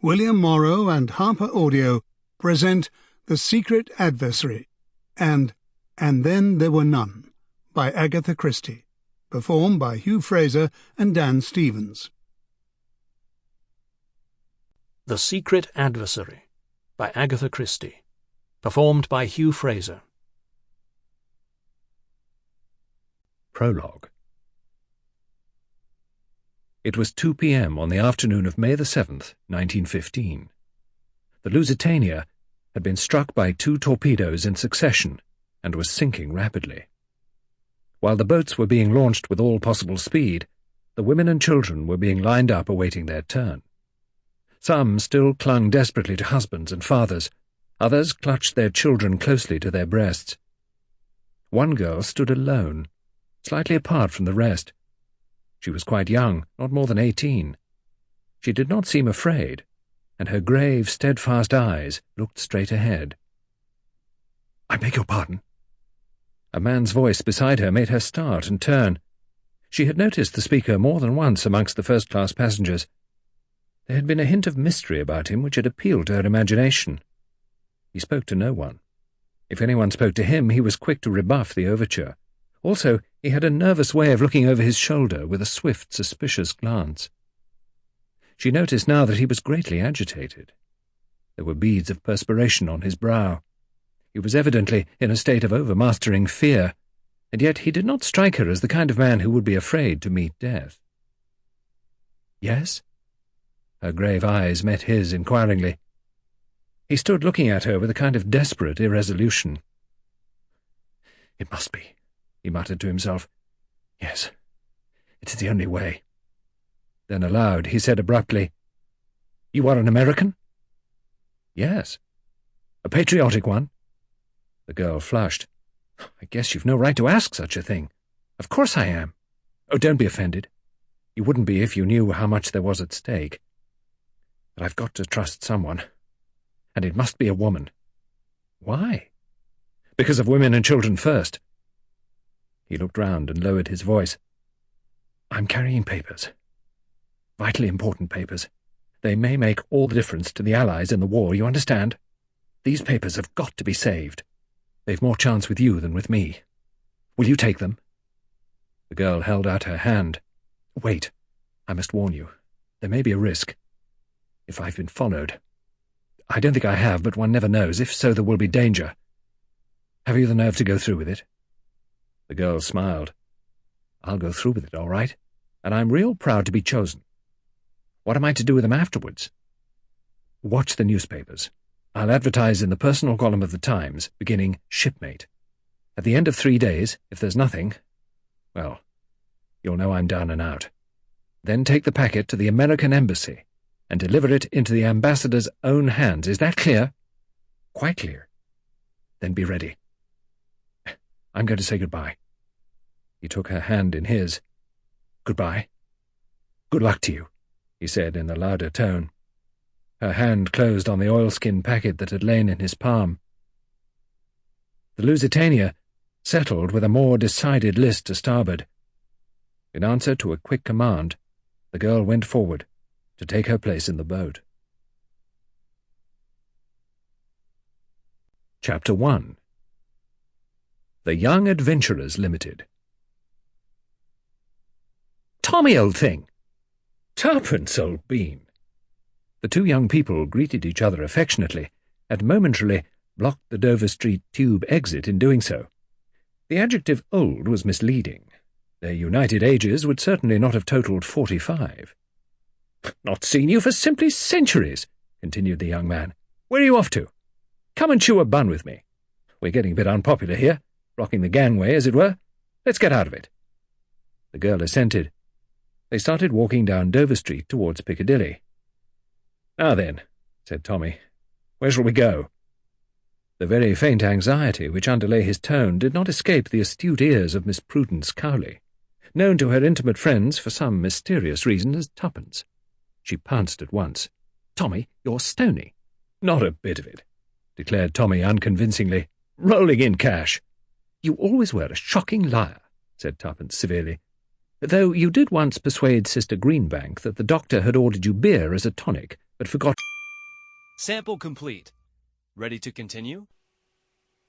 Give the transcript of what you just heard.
William Morrow and HarperAudio present The Secret Adversary and Then There Were None by Agatha Christie, performed by Hugh Fraser and Dan Stevens. The Secret Adversary by Agatha Christie, performed by Hugh Fraser. Prologue. It was 2 p.m. on the afternoon of May the 7th, 1915. The Lusitania had been struck by 2 torpedoes in succession and was sinking rapidly. While the boats were being launched with all possible speed, the women and children were being lined up awaiting their turn. Some still clung desperately to husbands and fathers, others clutched their children closely to their breasts. One girl stood alone, slightly apart from the rest. She was quite young, not more than 18. She did not seem afraid, and her grave, steadfast eyes looked straight ahead. "I beg your pardon." A man's voice beside her made her start and turn. She had noticed the speaker more than once amongst the first-class passengers. There had been a hint of mystery about him which had appealed to her imagination. He spoke to no one. If anyone spoke to him, he was quick to rebuff the overture. Also, he had a nervous way of looking over his shoulder with a swift, suspicious glance. She noticed now that he was greatly agitated. There were beads of perspiration on his brow. He was evidently in a state of overmastering fear, and yet he did not strike her as the kind of man who would be afraid to meet death. "Yes?" Her grave eyes met his inquiringly. He stood looking at her with a kind of desperate irresolution. "It must be," he muttered to himself. "Yes, it is the only way." Then aloud he said abruptly, "You are an American?" "Yes." "A patriotic one?" The girl flushed. "I guess you've no right to ask such a thing." "Of course I am." "Oh, don't be offended. You wouldn't be if you knew how much there was at stake. But I've got to trust someone. And it must be a woman." "Why?" "Because of women and children first." He looked round and lowered his voice. "I'm carrying papers. Vitally important papers. They may make all the difference to the Allies in the war, you understand? These papers have got to be saved. They've more chance with you than with me. Will you take them?" The girl held out her hand. "Wait. I must warn you. There may be a risk. If I've been followed. I don't think I have, but one never knows. If so, there will be danger. Have you the nerve to go through with it?" The girl smiled. "I'll go through with it, all right, and I'm real proud to be chosen. What am I to do with them afterwards?" "Watch the newspapers. I'll advertise in the personal column of the Times, beginning shipmate. At the end of 3 days, if there's nothing, well, you'll know I'm down and out. Then take the packet to the American Embassy and deliver it into the ambassador's own hands. Is that clear?" "Quite clear." "Then be ready. I'm going to say goodbye." He took her hand in his. "Goodbye. Good luck to you," he said in a louder tone. Her hand closed on the oilskin packet that had lain in his palm. The Lusitania settled with a more decided list to starboard. In answer to a quick command, the girl went forward to take her place in the boat. Chapter 1. The Young Adventurers Ltd. "Tommy, old thing!" "Tuppence, old bean!" The 2 young people greeted each other affectionately, and momentarily blocked the Dover Street tube exit in doing so. The adjective old was misleading. Their united ages would certainly not have totalled 45. "Not seen you for simply centuries," continued the young man. "Where are you off to? Come and chew a bun with me. We're getting a bit unpopular here, blocking the gangway, as it were. Let's get out of it." The girl assented. They started walking down Dover Street towards Piccadilly. "Now then," said Tommy, "where shall we go?" The very faint anxiety which underlay his tone did not escape the astute ears of Miss Prudence Cowley, known to her intimate friends for some mysterious reason as Tuppence. She pounced at once. "Tommy, you're stony." "Not a bit of it," declared Tommy unconvincingly. "Rolling in cash." "You always were a shocking liar," said Tuppence severely. "Though you did once persuade Sister Greenbank that the doctor had ordered you beer as a tonic, but forgot Sample complete. Ready to continue?